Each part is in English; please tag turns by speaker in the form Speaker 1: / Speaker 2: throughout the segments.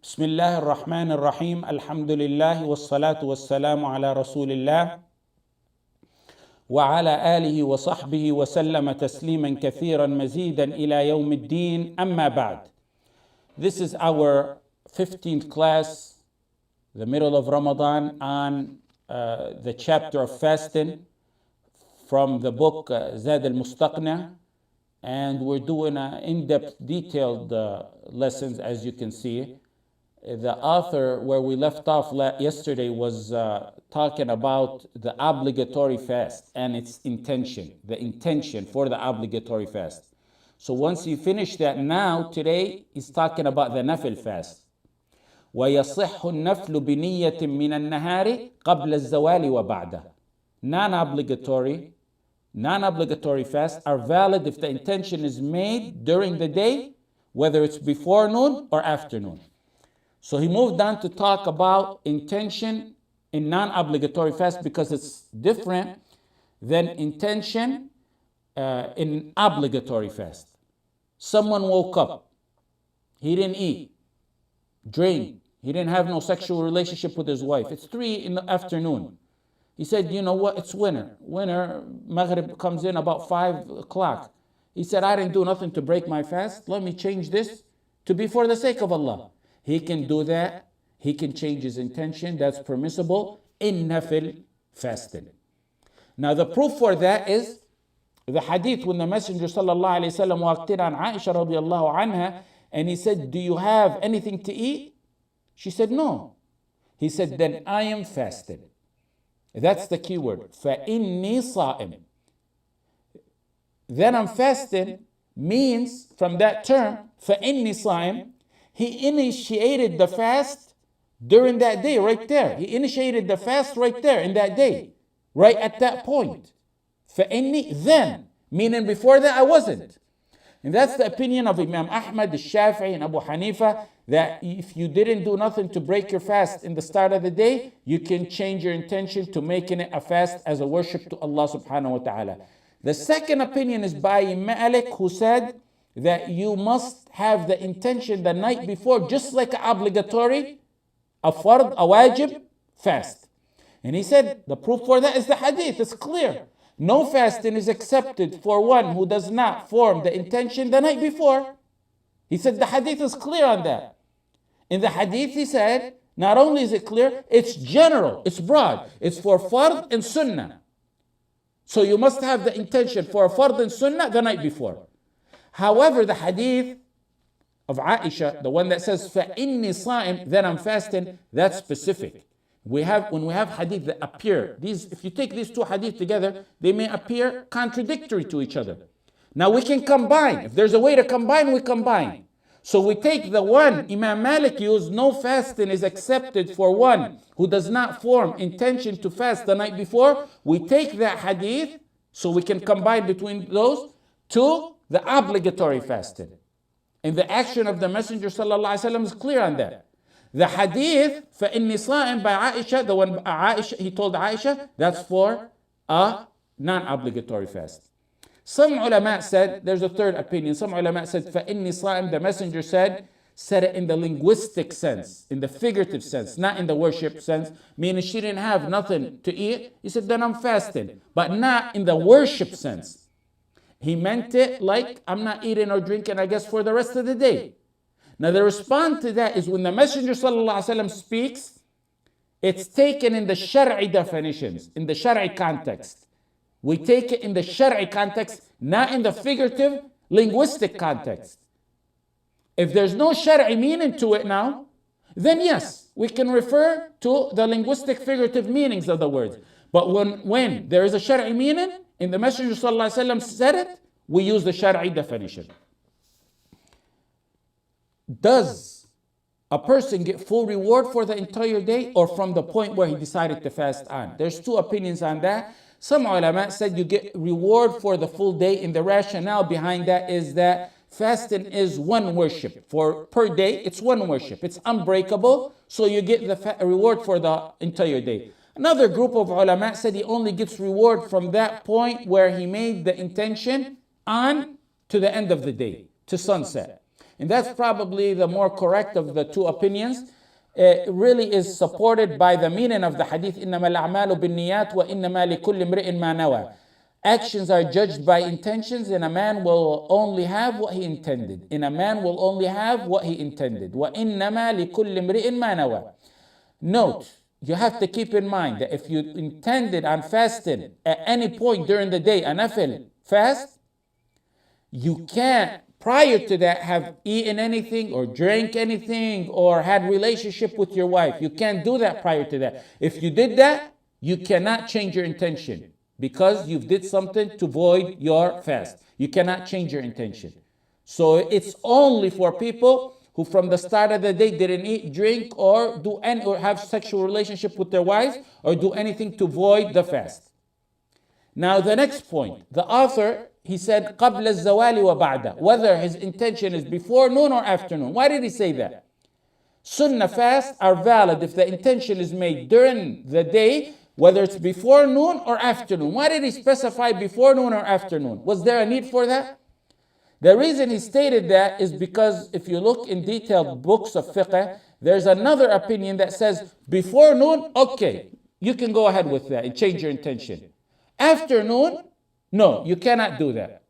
Speaker 1: بسم الله الرحمن الرحيم الحمد لله والصلاة والسلام على رسول الله وعلى آله وصحبه وسلم تسليما كثيرا مزيدا إلى يوم الدين أما بعد. This is our 15th class, the middle of Ramadan, on the chapter of fasting from the book Zad al-Mustaqna, and we're doing in-depth detailed lessons, as you can see. The author, where we left off yesterday, was talking about the obligatory fast and its intention, the intention for the obligatory fast. So once you finish that, now today he's talking about the nafil fast. وَيَصِحُّ النَّفْلُ بِنِيَّةٍ مِّنَ النَّهَارِ قَبْلَ الزَّوَالِ وَبَعْدَهُ. Non-obligatory fasts are valid if the intention is made during the day, whether it's before noon or afternoon. So he moved on to talk about intention in non-obligatory fast because it's different than intention in obligatory fast. Someone woke up, he didn't eat, drink, he didn't have no sexual relationship with his wife. It's 3 in the afternoon. He said, you know what, it's winter. Maghrib comes in about 5 o'clock. He said, I didn't do nothing to break my fast. Let me change this to be for the sake of Allah. He can do that. He can change his intention. That's permissible in nafil fasting. Now the proof for that is the hadith when the Messenger sallallahu alaihi wasallam walked in on Aisha radiallahu anha, and he said, do you have anything to eat? She said, no. He said, then I am fasted. That's the key word. فَإِنِّي صَائِمٌ. Then I'm fasting means, from that term, فَإِنِّي صَائِمٌ, he initiated the fast during that day, right there. He initiated the fast right there in that day, right at that point. فَإِنِّي, then, meaning before that I wasn't. And that's the opinion of Imam Ahmad, Shafi'i, and Abu Hanifa, that if you didn't do nothing to break your fast in the start of the day, you can change your intention to making it a fast as a worship to Allah subhanahu wa ta'ala. The second opinion is by Malik, who said that you must have the intention the night before, just like an obligatory, a fard, a wajib fast. And he said the proof for that is the hadith. It's clear. No fasting is accepted for one who does not form the intention the night before. He said the hadith is clear on that. In the hadith he said, not only is it clear, it's general, it's broad. It's for fard and sunnah. So you must have the intention for a fard and sunnah the night before. However, the hadith of Aisha, the one that says, فَإِنِّي صَائِمٌ, then I'm fasting, that's specific. When we have hadith that appear, if you take these two hadith together, they may appear contradictory to each other. Now we can combine. If there's a way to combine, we combine. So we take the one Imam Malik used, no fasting is accepted for one who does not form intention to fast the night before. We take that hadith, so we can combine between those, to the obligatory fasting. And the action of the Messenger sallallahu alaihi wasallam is clear on that. The hadith, فَإِنِّي صَائِمٌ by Aisha, the one he told Aisha, that's for a non-obligatory fast. Some ulama said, there's a third opinion, some ulama said, فَإِنِّي صَائِمٌ, the Messenger said it in the linguistic sense, in the figurative sense, not in the worship sense, meaning she didn't have nothing to eat. He said, then I'm fasting, but not in the worship sense. He meant it like, I'm not eating or drinking, I guess, for the rest of the day. Now the response to that is when the Messenger ﷺ speaks, it's taken in the Shar'i definitions, in the Shar'i context. We take it in the Shar'i context, not in the figurative, linguistic context. If there's no Shar'i meaning to it now, then yes, we can refer to the linguistic, figurative meanings of the words. But when there is a Shar'i meaning, and the Messenger ﷺ said it, we use the Shar'i definition. Does a person get full reward for the entire day or from the point where he decided to fast on? There's two opinions on that. Some ulama said you get reward for the full day, and the rationale behind that is that fasting is one worship. Per day, it's one worship. It's unbreakable, so you get the reward for the entire day. Another group of ulama said he only gets reward from that point where he made the intention on to the end of the day, to sunset. And that's probably the more correct of the two opinions. It really is supported by the meaning of the hadith, إِنَّمَا الْأَعْمَالُ بِالنِّيَّاتِ وَإِنَّمَا لِكُلِّ امْرِئٍ مَّا نَوَى. Actions are judged by intentions, and a man will only have what he intended. And a man will only have what he intended. وَإِنَّمَا لِكُلِّ امْرِئٍ مَّا نَوَى. Note, you have to keep in mind that if you intended on fasting at any point during the day, a nafil fast, you can't prior to that have eaten anything or drank anything or had relationship with your wife. You can't do that prior to that. If you did that, you cannot change your intention because you did something to void your fast. You cannot change your intention. So it's only for people who from the start of the day didn't eat, drink, or do any or have sexual relationship with their wives or do anything to void the fast. Now the next point, the author, he said قبل الزوال وبعده, whether his intention is before noon or afternoon. Why did he say that? Sunnah fasts are valid if the intention is made during the day, whether it's before noon or afternoon. Why did he specify before noon or afternoon? Was there a need for that? The reason he stated that is because if you look in detailed books of fiqh, there's another opinion that says before noon, okay, you can go ahead with that and change your intention. Afternoon, no, you cannot do that.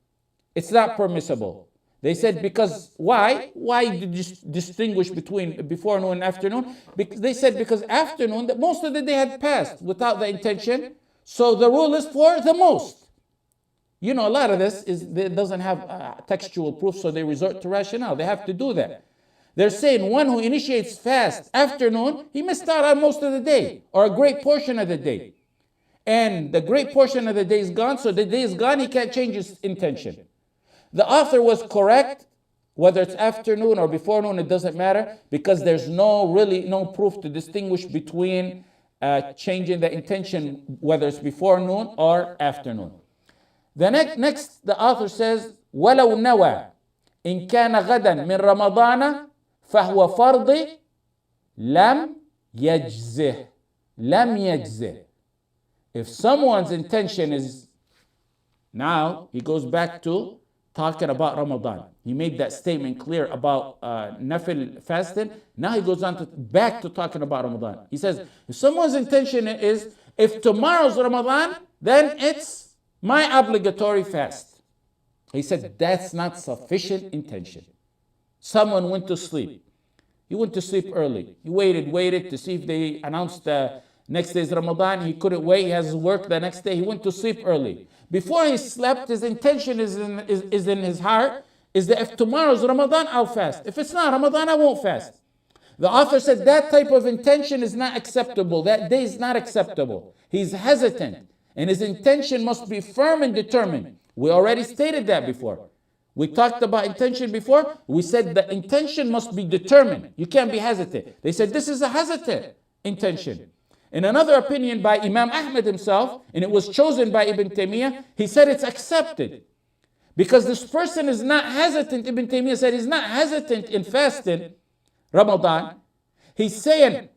Speaker 1: It's not permissible. They said because why? Why did you distinguish between before noon and afternoon? Because they said because afternoon, that most of the day had passed without the intention. So the rule is for the most. You know, a lot of this doesn't have textual proof, so they resort to rationale. They have to do that. They're saying one who initiates fast afternoon, he missed out on most of the day or a great portion of the day. And the great portion of the day is gone, so the day is gone, he can't change his intention. The author was correct, whether it's afternoon or before noon, it doesn't matter, because there's no proof to distinguish between changing the intention, whether it's before noon or afternoon. The next, the author says, وَلَوْ نَوَى إِنْ كَانَ غَدًا مِنْ رَمَضَانَ فَهُوَ فَرْضِ لَمْ يَجْزِهِ. لَمْ يَجْزِهِ. If someone's intention is, now he goes back to talking about Ramadan. He made that statement clear about nafil fasting. Now he goes on back to talking about Ramadan. He says, if someone's intention is, if tomorrow's Ramadan, then it's my obligatory fast. He said, that's not sufficient intention. Someone went to sleep. He went to sleep early. He waited to see if they announced the next day's Ramadan. He couldn't wait. He has work the next day. He went to sleep early. Before he slept, his intention is in his heart, is that if tomorrow's Ramadan, I'll fast. If it's not Ramadan, I won't fast. The author said that type of intention is not acceptable. That day is not acceptable. He's hesitant, and his intention must be firm and determined. We already stated that before. We talked about intention before. We said the intention must be determined. You can't be hesitant. They said this is a hesitant intention. In another opinion by Imam Ahmed himself, and it was chosen by Ibn Taymiyyah, he said it's accepted. Because this person is not hesitant. Ibn Taymiyyah said he's not hesitant in fasting Ramadan. He's saying,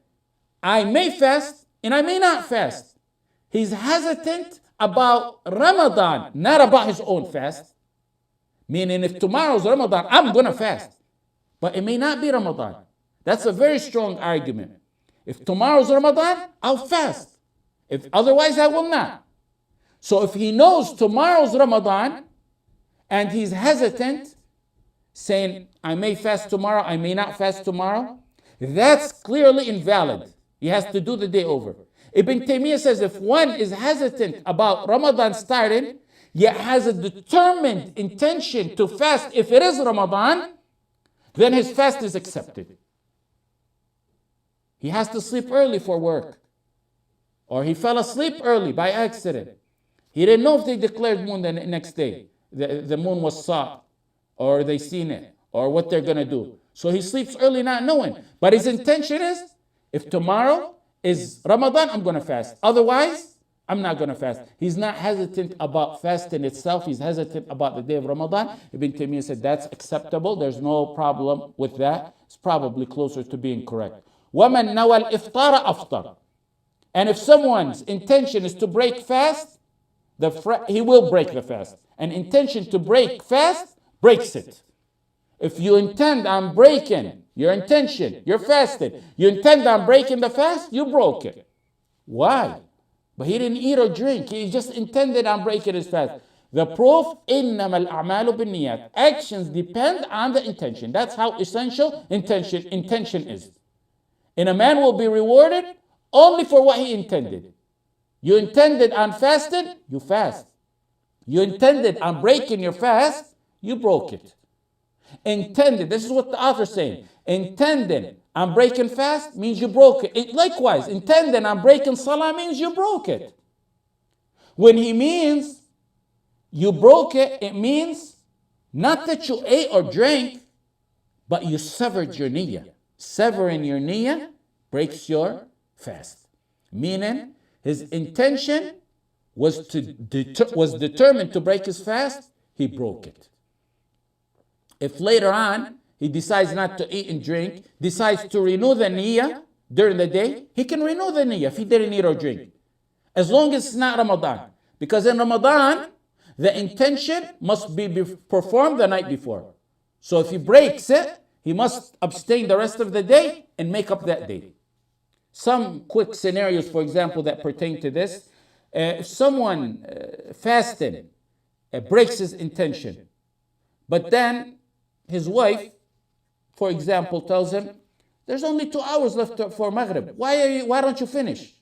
Speaker 1: I may fast and I may not fast. He's hesitant about Ramadan, not about his own fast. Meaning if tomorrow's Ramadan, I'm going to fast. But it may not be Ramadan. That's a very strong argument. If tomorrow's Ramadan, I'll fast. If otherwise, I will not. So if he knows tomorrow's Ramadan and he's hesitant, saying, I may fast tomorrow, I may not fast tomorrow, that's clearly invalid. He has to do the day over. Ibn Taymiyyah says if one is hesitant about Ramadan starting, yet has a determined intention to fast if it is Ramadan, then his fast is accepted. He has to sleep early for work. Or he fell asleep early by accident. He didn't know if they declared moon the next day. The moon was saw, or they seen it, or what they're going to do. So he sleeps early not knowing. But his intention is, if tomorrow is Ramadan, I'm going to fast. Otherwise, I'm not going to fast. He's not hesitant about fasting itself. He's hesitant about the day of Ramadan. Ibn Taymiyyah said that's acceptable. There's no problem with that. It's probably closer to being correct. وَمَنْ نَوَى الْإِفْطَارَ أَفْطَرَ. And if someone's intention is to break fast, he will break the fast. An intention to break fast breaks it. If you intend on breaking your intention, you're fasting, you intend on breaking the fast, you broke it. Why? But he didn't eat or drink. He just intended on breaking his fast. The proof, إِنَّمَا الْأَعْمَالُ بِالنِّيَّاتِ. Actions depend on the intention. That's how essential intention is. And a man will be rewarded only for what he intended. You intended on fasting, you fast. You intended on breaking your fast, you broke it. Intended, this is what the author is saying. Intended on breaking fast means you broke it. Likewise, intended on breaking salah means you broke it. When he means you broke it, it means not that you ate or drank, but you severed your niyyah. Severing your niyyah breaks your fast. Meaning, his intention was determined to break his fast, he broke it. If later on he decides not to eat and drink, decides to renew the niyyah during the day, he can renew the niyyah if he didn't eat or drink. As long as it's not Ramadan. Because in Ramadan, the intention must be performed the night before. So if he breaks it, he must abstain the rest of the day and make up that day. Some quick scenarios, for example, that pertain to this. If someone fasting breaks his intention, but then his wife, for example, tells him, there's only 2 hours left for Maghrib. Why don't you finish?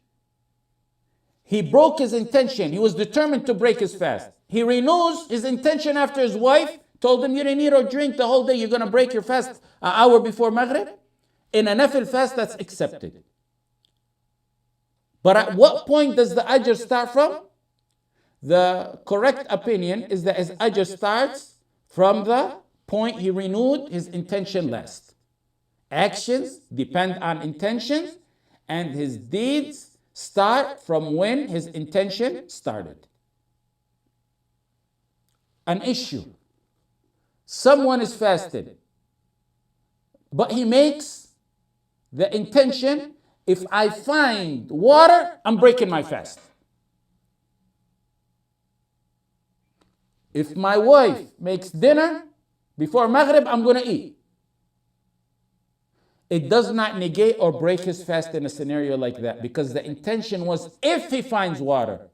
Speaker 1: He broke his intention. He was determined to break his fast. He renews his intention after his wife told him, you didn't eat or drink the whole day. You're going to break your fast an hour before Maghrib. In a nafil fast, that's accepted. But at what point does the ajr start from? The correct opinion is that his ajr starts from the point he renewed his intention last. Actions depend on intentions, and his deeds start from when his intention started. An issue. Someone is fasted, but he makes the intention, if I find water, I'm breaking my fast. If my wife makes dinner before Maghrib, I'm going to eat. It does not negate or break his fast in a scenario like that, because the intention was if he finds water,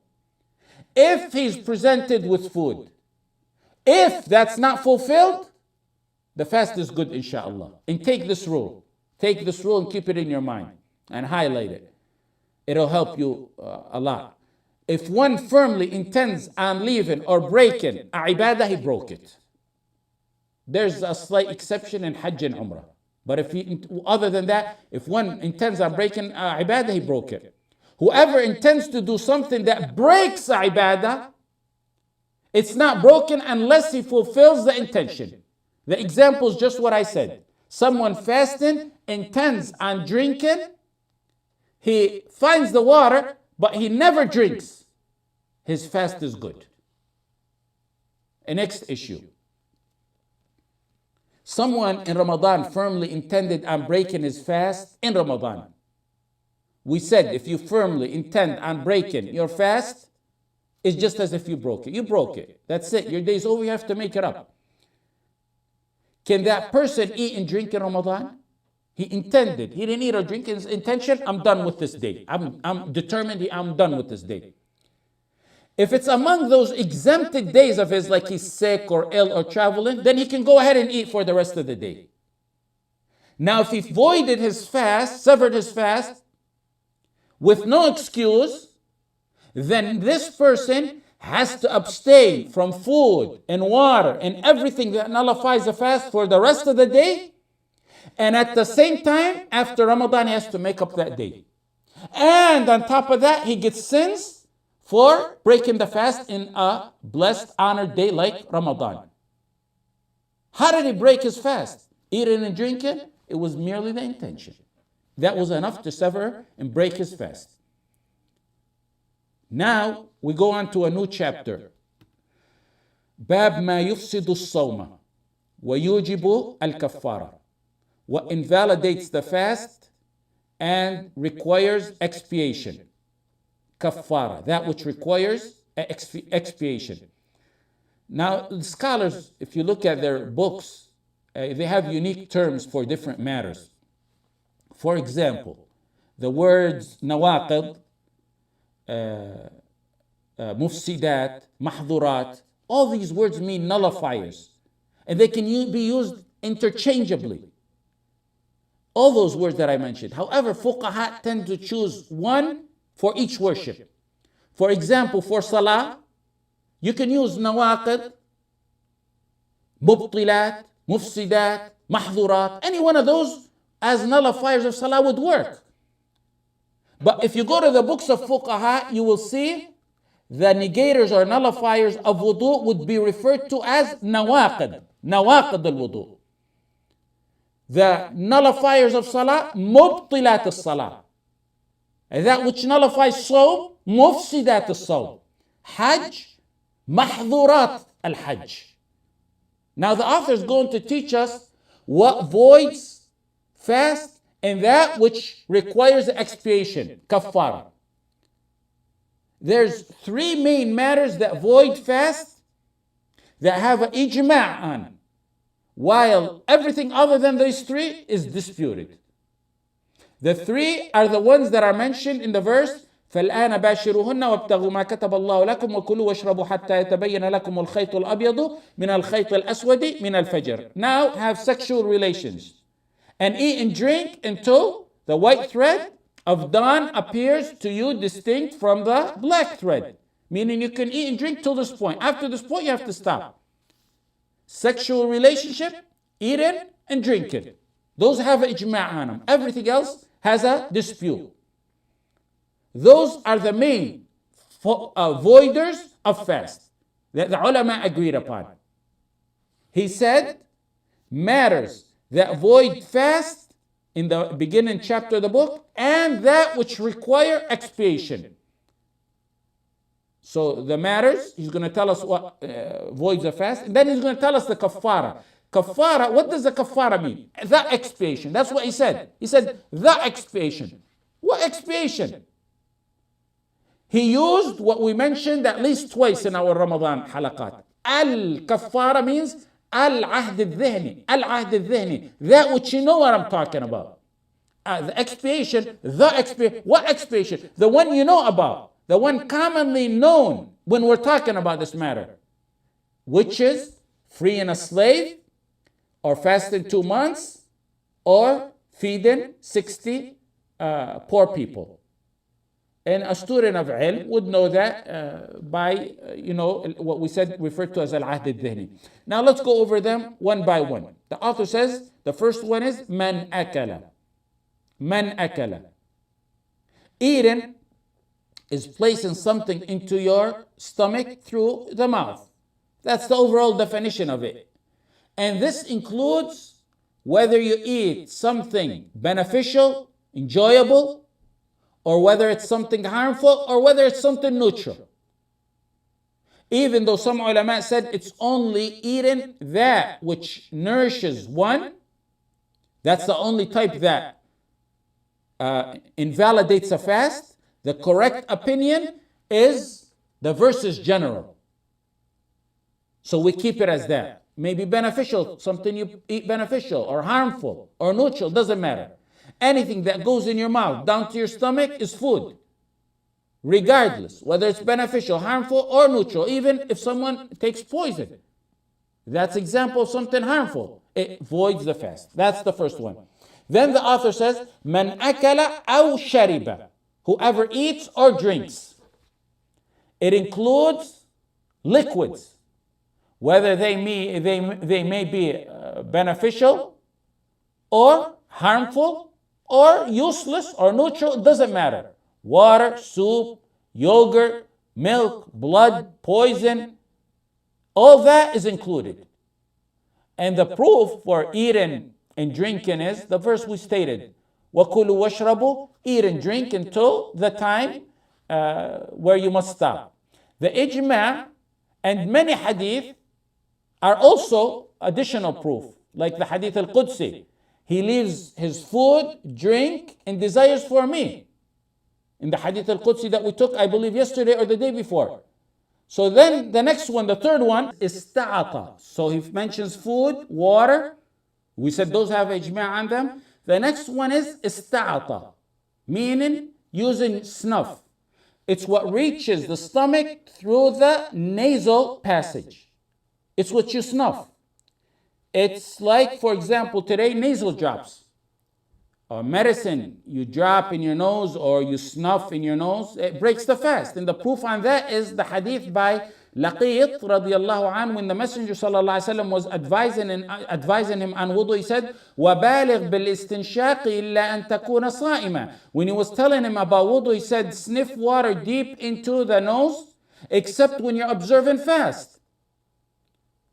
Speaker 1: if he's presented with food. If that's not fulfilled, the fast is good, inshallah. And take this rule. Take this rule and keep it in your mind and highlight it. It'll help you a lot. If one firmly intends on leaving or breaking a ibadah, he broke it. There's a slight exception in Hajj and Umrah. But other than that, if one intends on breaking a ibadah, he broke it. Whoever intends to do something that breaks a ibadah, it's not broken unless he fulfills the intention. The example is just what I said. Someone fasting intends on drinking. He finds the water, but he never drinks. His fast is good. A next issue. Someone in Ramadan firmly intended on breaking his fast in Ramadan. We said if you firmly intend on breaking your fast, it's just as if you broke it. You broke it. That's it. Your day's over. You have to make it up. Can that person eat and drink in Ramadan? He intended. He didn't eat or drink. His intention, I'm done with this day. I'm determined. I'm done with this day. If it's among those exempted days of his, like he's sick or ill or traveling, then he can go ahead and eat for the rest of the day. Now, if he voided his fast, severed his fast, with no excuse, then this person has to abstain from food and water and everything that nullifies the fast for the rest of the day. And at the same time, after Ramadan, he has to make up that day. And on top of that, he gets sins for breaking the fast in a blessed, honored day like Ramadan. How did he break his fast? Eating and drinking? It was merely the intention. That was enough to sever and break his fast. Now we go on to a new chapter. باب ما يفسد الصوم ويوجب الكفارة. What invalidates the fast and requires expiation. Kafara, that which requires expiation. Now, the scholars, if you look at their books, they have unique terms for different matters. For example, the words nawaqid, mufsidat, mahdurat, all these words mean nullifiers. And they can be used interchangeably. All those words that I mentioned. However, fuqaha tend to choose one for each worship. For example, for salah, you can use nawaqid, mubtilat, mufsidat, mahdurat. Any one of those as nullifiers of salah would work. But if you go to the books of fuqaha, you will see the negators or nullifiers of wudu would be referred to as nawaqid, nawaqid al-wudu. The nullifiers of salah, mubtilat al-salah. That which nullifies sawm, mufsidat al-sawm. Hajj, mahdurat al-hajj. Now the author is going to teach us what voids fast and that which requires expiation, kaffara. There's three main matters that void fast that have an ijma' on, while everything other than these three is disputed. The three are the ones that are mentioned in the verse فالآن باشروهن وابتغوا ما كتب الله لكم وكلوا واشربوا حتى يتبين لكم الخيط الأبيض من الخيط الأسود من الفجر. Now have sexual relations and eat and drink until the white thread of dawn appears to you distinct from the black thread. Meaning you can eat and drink till this point. After this point you have to stop. Sexual relationship, eating and drinking. Those have an ijma' on them. Everything else has a dispute. Those are the main voiders of fast that the ulama agreed upon. He said, matters that void fast in the beginning chapter of the book and that which require expiation. So the matters, he's going to tell us what voids the fast, and then he's going to tell us the kaffara. Kaffara, what does the kaffara mean? The expiation. That's what he said. He said, the expiation. What expiation? He used what we mentioned at least twice in our Ramadan halaqat. Al-kaffara means al-ahd al-dhihni. Al-ahd al-dhihni. That which you know what I'm talking about. The expiation, what expiation? The one you know about. The one commonly known when we're talking about this matter. Which is freeing a slave, or fasting 2 months, or feeding 60 poor people. And a student of ilm would know that by, what we said referred to as al-ahd al-dhihni. Now let's go over them one by one. The author says, the first one is man akala. Man akala. Eating is placing something into your stomach through the mouth. That's the overall definition of it. And this includes whether you eat something beneficial, enjoyable, or whether it's something harmful, or whether it's something neutral. Even though some ulama said it's only eating that which nourishes one, that's the only type that invalidates a fast. The correct opinion is the verse is general. So we keep it as that. Maybe beneficial, something you eat beneficial, or harmful, or neutral, doesn't matter. Anything that goes in your mouth down to your stomach is food. Regardless, whether it's beneficial, harmful, or neutral, even if someone takes poison. That's example of something harmful. It voids the fast. That's the first one. Then the author says, Man akala aw shariba. Whoever eats or drinks. It includes liquids. Whether they may be beneficial or harmful or useless or neutral, it doesn't matter. Water, soup, yogurt, milk, blood, poison, all that is included. And the proof for eating and drinking is the verse we stated. وَكُلُوا وَاشْرَبُوا. Eat and drink until the time where you must stop. The ijma' and many hadith are also additional proof. Like the hadith al-Qudsi. He leaves his food, drink, and desires for me. In the hadith al-Qudsi that we took, I believe yesterday or the day before. So then the next one, the third one, is ta'ata. So he mentions food, water, We said those have ijma' on them. The next one is ista'ata, meaning using snuff. It's what reaches the stomach through the nasal passage. It's what you snuff. It's like, for example, today, nasal drops or medicine you drop in your nose or you snuff in your nose, it breaks the fast. And the proof on that is the hadith by Laqit radiallahu anhu, when the Messenger sallallahu alaihi wasallam was advising him on wudu, he said, وَبَالِغْ بِالْإِسْتِنْشَاقِ إِلَّا أَن تَكُونَ صَائِمًا. When he was telling him about wudu, he said, sniff water deep into the nose, except when you're observing fast.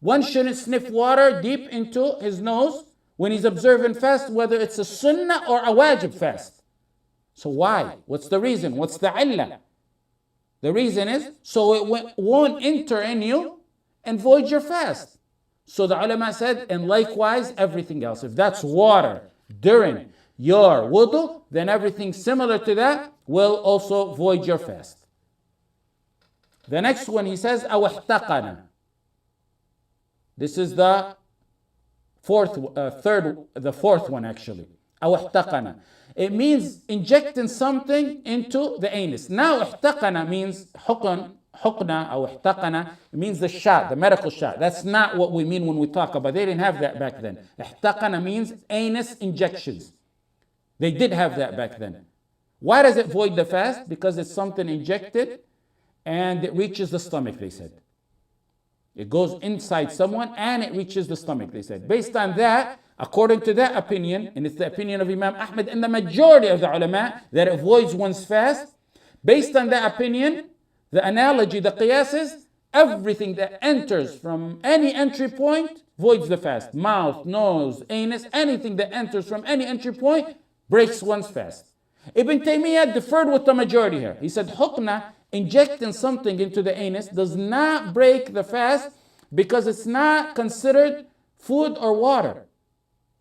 Speaker 1: One shouldn't sniff water deep into his nose when he's observing fast, whether it's a sunnah or a wajib fast. So why? What's the reason? What's the illah? The reason is so it won't enter in you and void your fast. So the ulama said, and likewise everything else. If that's water during your wudu, then everything similar to that will also void your fast. The next one he says, أو احتقن. This is the fourth one actually. أو احتقن. It means injecting something into the anus. Now احتقن means حقنة أو احتقن. It means the shot, the medical shot. That's not what we mean when we talk about. They didn't have that back then. احتقن means anus injections. They did have that back then. Why does it void the fast? Because it's something injected and it reaches the stomach, they said. It goes inside someone and it reaches the stomach, they said. Based on that, according to that opinion, and it's the opinion of Imam Ahmad and the majority of the ulama, that it voids one's fast. Based on that opinion, the analogy, the qiyas is, everything that enters from any entry point voids the fast. Mouth, nose, anus, anything that enters from any entry point breaks one's fast. Ibn Taymiyyah differed with the majority here. He said, hukna, injecting something into the anus, does not break the fast because it's not considered food or water.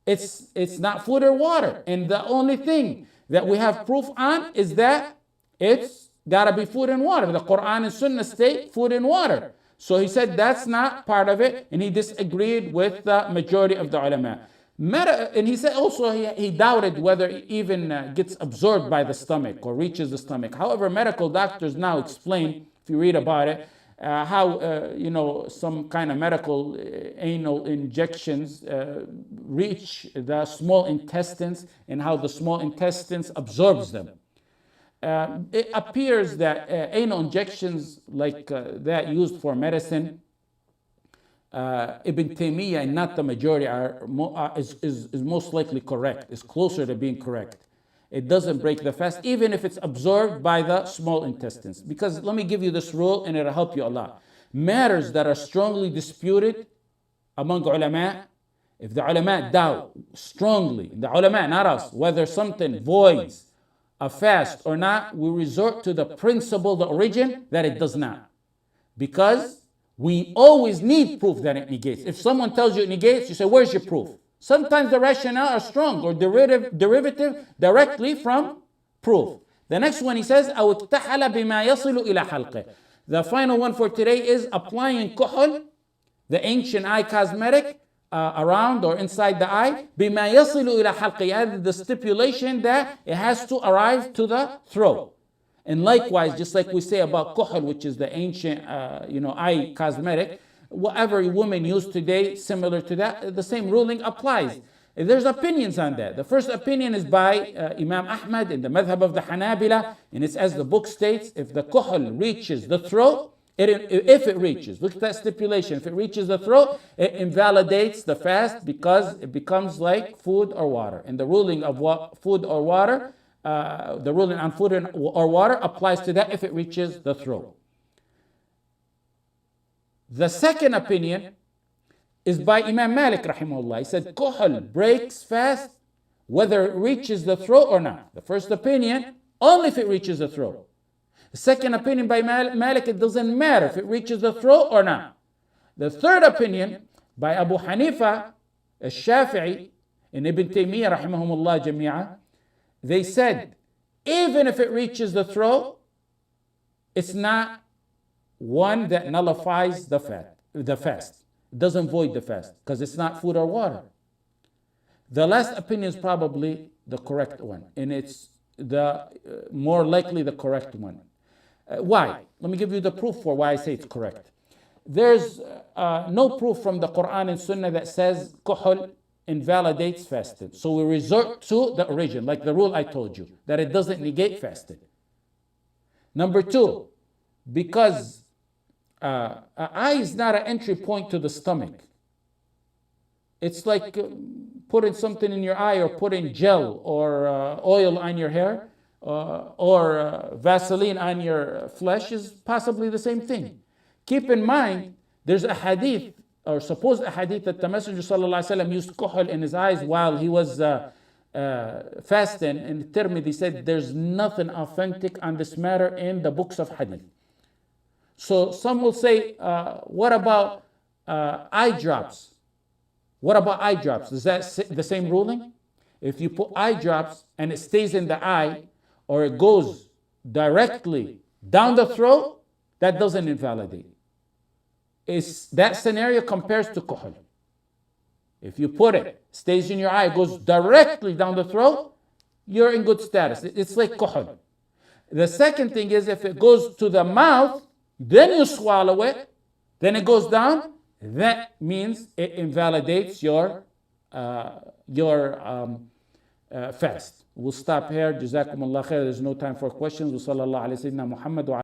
Speaker 1: It's not food or water. And the only thing that we have proof on is that it's gotta be food and water. The Quran and Sunnah state food and water. So he said that's not part of it, and he disagreed with the majority of the ulama. And he said also he doubted whether it even gets absorbed by the stomach or reaches the stomach. However, medical doctors now explain, if you read about it, how some kind of medical anal injections reach the small intestines and how the small intestines absorbs them. It appears that anal injections like that used for medicine, Ibn Taymiyyah and not the majority is most likely correct, is closer to being correct. It doesn't break the fast, even if it's absorbed by the small intestines. Because let me give you this rule and it'll help you a lot. Matters that are strongly disputed among ulama, if the ulama doubt strongly, the ulama, not us, whether something voids a fast or not, we resort to the principle, the origin, that it does not. Because we always need proof that it negates. If someone tells you it negates, you say, where's your proof? Sometimes the rationale are strong or derivative directly from proof. The next one he says, أو اكتحل بما يصل إلى حلقه. The final one for today is applying kuhl, the ancient eye cosmetic, around or inside the eye. بما يصل إلى حلقه. The stipulation that it has to arrive to the throat. And likewise, just like we say about kuhl, which is the ancient eye cosmetic, whatever women use today, similar to that, the same ruling applies. There's opinions on that. The first opinion is by Imam Ahmad in the madhab of the Hanabila, and it's as the book states, if the kuhl reaches the throat, if it reaches, look at that stipulation, if it reaches the throat, it invalidates the fast because it becomes like food or water. And the ruling of food or water, the ruling on food or water applies to that if it reaches the throat. The second opinion is by Imam Malik rahimahullah. He said kuhl breaks fast whether it reaches the throat or not. The first opinion, only if it reaches the throat. The second opinion by Malik, it doesn't matter if it reaches the throat or not. The third opinion by Abu Hanifa, al-Shafi'i, and Ibn Taymiyyah rahimahumullah jami'ah, they said even if it reaches the throat, it's not one that nullifies the fast. It doesn't void the fast because it's not food or water. The last opinion is probably the correct one, and it's the more likely the correct one. Why? Let me give you the proof for why I say it's correct. There's no proof from the Quran and Sunnah that says kuhul invalidates fasting. So we resort to the origin, like the rule I told you, that it doesn't negate fasting. Number two, because eye is not an entry point to the stomach. It's like putting something in your eye or putting gel or oil on your hair or Vaseline on your flesh is possibly the same thing. Keep in mind, there's a hadith or supposed hadith that the Messenger ﷺ used kuhul in his eyes while he was fasting. And Tirmidhi said there's nothing authentic on this matter in the books of hadith. So some will say, what about eye drops? What about eye drops? Is that the same ruling? If you put eye drops and it stays in the eye or it goes directly down the throat, that doesn't invalidate. That scenario compares to kuhul. If you put it, stays in your eye, goes directly down the throat, you're in good status. It's like kuhul. The second thing is if it goes to the mouth, then you swallow it, then it goes down, that means it invalidates your fast. We'll stop here. Jazakumullah khair. There's no time for questions. Wa sallallahu alayhi wa sallam Muhammad wa